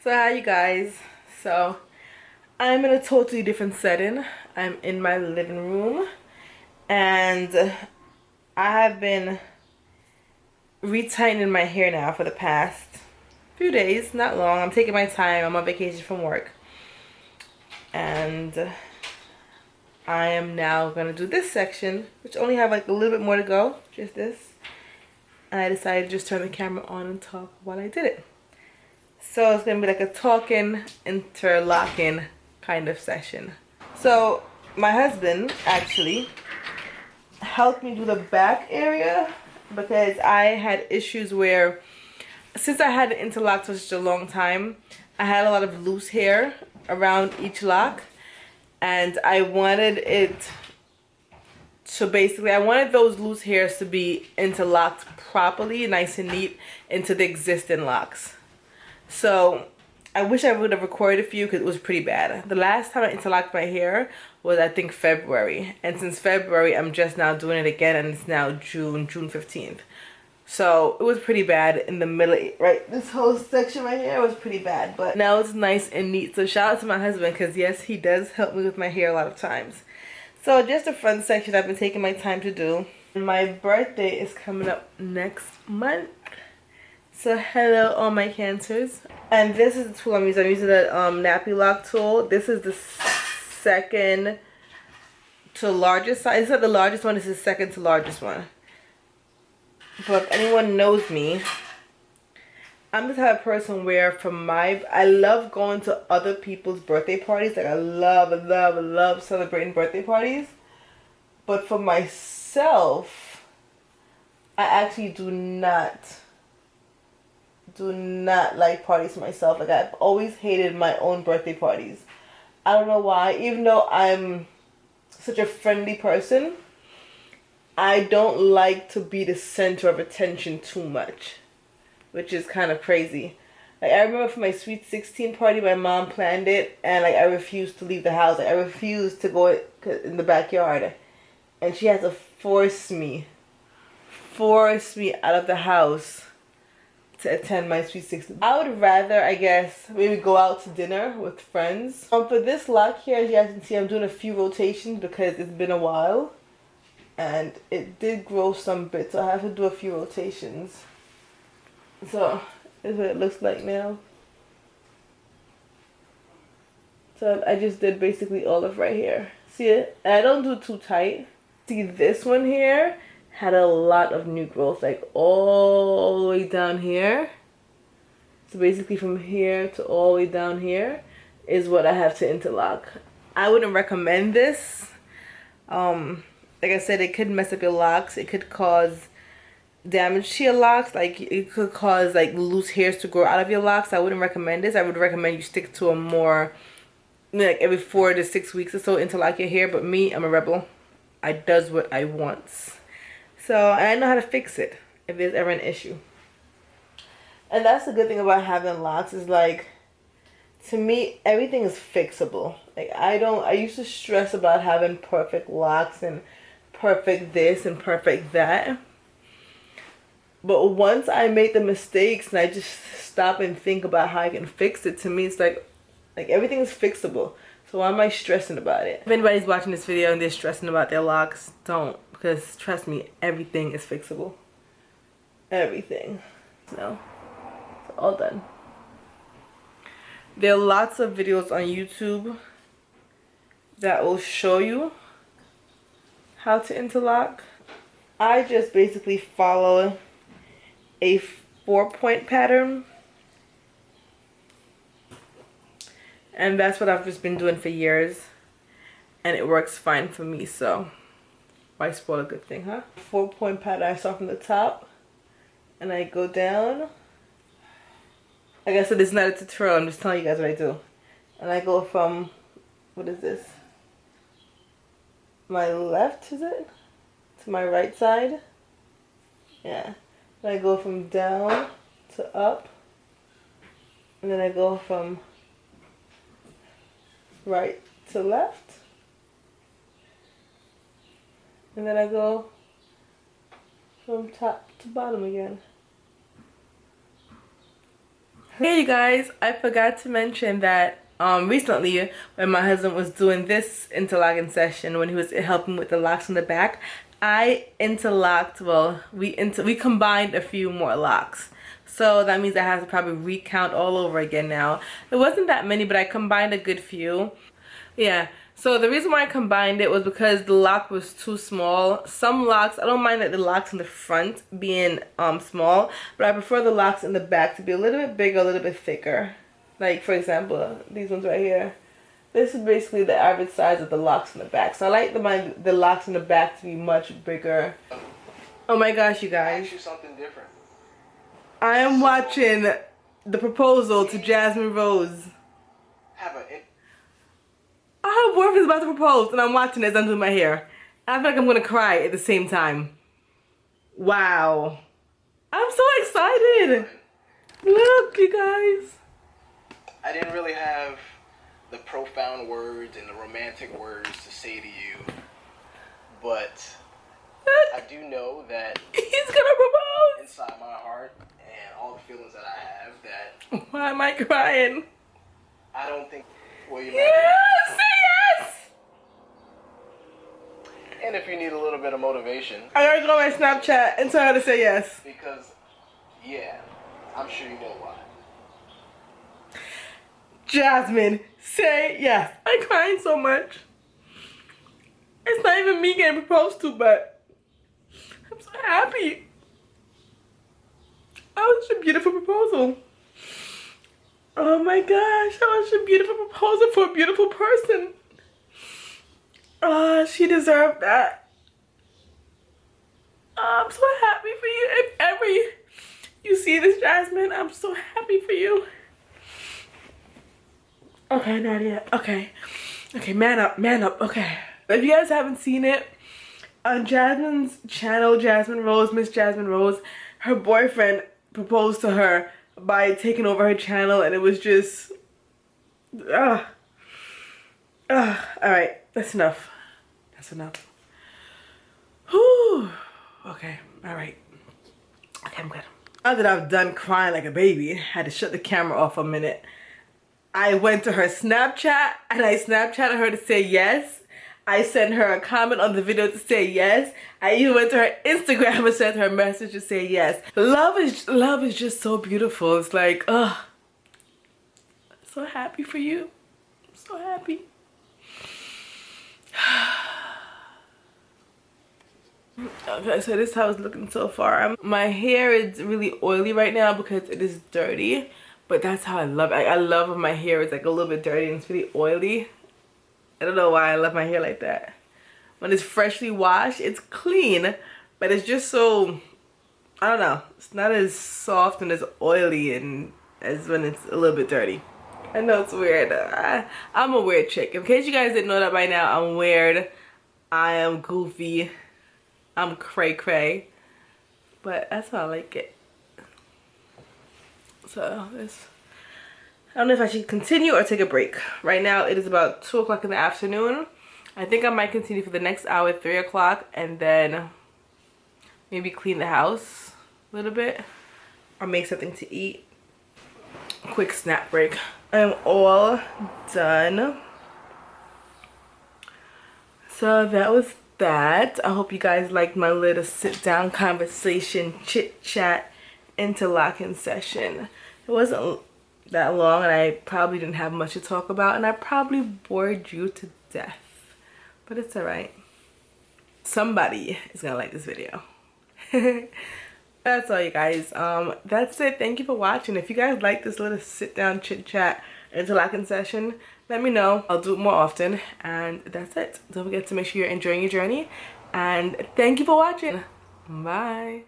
So hi you guys. So I'm in a totally different setting. I'm in my living room and I have been retightening my hair now for the past few days, not long. I'm taking my time. I'm on vacation from work. And I am now gonna do this section, which only have like a little bit more to go, just this. And I decided to just turn the camera on and talk while I did it. So it's gonna be like a talking, interlocking kind of session. So my husband actually helped me do the back area because I had issues where, since I had the interlock for such a long time, I had a lot of loose hair around each lock, and I wanted it to basically, I wanted those loose hairs to be interlocked properly, nice and neat into the existing locks. So I wish I would have recorded a few because it was pretty bad. The last time I interlocked my hair was I think February, and since February I'm just now doing it again, and it's now June 15th. So it was pretty bad in the middle, right? This whole section right here was pretty bad, but now it's nice and neat. So shout out to my husband because yes, he does help me with my hair a lot of times. So just the front section I've been taking my time to do. My birthday is coming up next month. So hello all my cancers. And this is the tool I'm using. I'm using the nappy lock tool. This is the second to largest size. It's not the largest one, it's the second to largest one. But if anyone knows me, I'm the type of person where I love going to other people's birthday parties. Like I love celebrating birthday parties. But for myself, I actually do not like parties myself. Like I've always hated my own birthday parties. I don't know why. Even though I'm such a friendly person, I don't like to be the center of attention too much, which is kind of crazy. Like I remember for my sweet 16 party, my mom planned it, and like I refused to leave the house. Like I refused to go in the backyard, and she had to force me out of the house to attend my sweet 16. I would rather, I guess, maybe go out to dinner with friends. For this lock here, as you guys can see, I'm doing a few rotations because it's been a while. And it did grow some bits, so I have to do a few rotations. So, this is what it looks like now. So I just did basically all of right here. See it? And I don't do it too tight. See, this one here had a lot of new growth, like all the way down here. So basically from here to all the way down here is what I have to interlock. I wouldn't recommend this. Like I said, it could mess up your locks. It could cause damage to your locks. Like it could cause like loose hairs to grow out of your locks. I wouldn't recommend this. I would recommend you stick to a more, like every 4 to 6 weeks or so interlock your hair. But me, I'm a rebel. I does what I wants. So, and I know how to fix it if there's ever an issue. And that's the good thing about having locks is like, to me, everything is fixable. Like I used to stress about having perfect locks and perfect this and perfect that. But once I made the mistakes and I just stop and think about how I can fix it, to me it's like everything is fixable. So why am I stressing about it? If anybody's watching this video and they're stressing about their locks, don't. Because trust me, everything is fixable. Everything. No. It's all done. There are lots of videos on YouTube that will show you how to interlock. I just basically follow a 4-point pattern. And that's what I've just been doing for years. And it works fine for me, so why spoil a good thing, huh? 4-point pattern, I start from the top and I go down. Like I said, it's not a tutorial, I'm just telling you guys what I do. And I go from, what is this? My left, is it? To my right side. Yeah. And I go from down to up. And then I go from right to left. And then I go from top to bottom again. Hey you guys, I forgot to mention that recently when my husband was doing this interlocking session, when he was helping with the locks in the back, I interlocked, well, we combined a few more locks. So that means I have to probably recount all over again now. It wasn't that many, but I combined a good few. Yeah, so the reason why I combined it was because the lock was too small. Some locks, I don't mind that the locks in the front being small, but I prefer the locks in the back to be a little bit bigger, a little bit thicker. Like for example, these ones right here. This is basically the average size of the locks in the back. So I like the locks in the back to be much bigger. Oh my gosh, you guys. Ask you something different. I am watching the proposal to Jasmine Rose. Her boyfriend's about to propose and I'm watching it as I'm doing my hair. I feel like I'm gonna cry at the same time. Wow. I'm so excited. Look, you guys. I didn't really have the profound words and the romantic words to say to you, but I do know that he's gonna propose inside my heart and all the feelings that I have that. Why am I crying? I don't think. Well, you yes! Say yes! And if you need a little bit of motivation, I gotta go on my Snapchat and tell her to say yes. Because, yeah, I'm sure you know why. Jasmine, say yes. I'm crying so much. It's not even me getting proposed to, but I'm so happy. That was such a beautiful proposal. Oh my gosh, that was such a beautiful proposal for a beautiful person. Oh, she deserved that. Oh, I'm so happy for you. If ever you see this, Jasmine, I'm so happy for you. Okay, not yet. Okay. Okay, man up, okay. If you guys haven't seen it, on Jasmine's channel, Jasmine Rose, Miss Jasmine Rose, her boyfriend proposed to her by taking over her channel, and it was just alright, that's enough. That's enough. Whew. Okay, alright. Okay, I'm good. Now that I've done crying like a baby, I had to shut the camera off a minute. I went to her Snapchat and I Snapchatted her to say yes. I sent her a comment on the video to say yes. I even went to her Instagram and sent her a message to say yes. Love is just so beautiful. It's like, ugh. So happy for you. I'm so happy. Okay, so this is how it's looking so far. My hair is really oily right now because it is dirty. But that's how I love it. I love when my hair is like a little bit dirty and it's really oily. I don't know why I love my hair like that. When it's freshly washed, it's clean, but it's just so, I don't know. It's not as soft and as oily and as when it's a little bit dirty. I know it's weird. I'm a weird chick. In case you guys didn't know that by now, I'm weird. I am goofy. I'm cray cray. But that's how I like it. So this, I don't know if I should continue or take a break. Right now it is about 2 o'clock in the afternoon. I think I might continue for the next hour, 3 o'clock, and then maybe clean the house a little bit or make something to eat. Quick snack break. I'm all done. So that was that. I hope you guys liked my little sit down conversation, chit chat, interlocking session. It wasn't that long and I probably didn't have much to talk about and I probably bored you to death, but it's alright. Somebody is gonna like this video. That's all, you guys. That's it. Thank you for watching. If you guys like this little sit down chit chat interlocking session, let me know. I'll do it more often. And that's it. Don't forget to make sure you're enjoying your journey, and thank you for watching. Bye.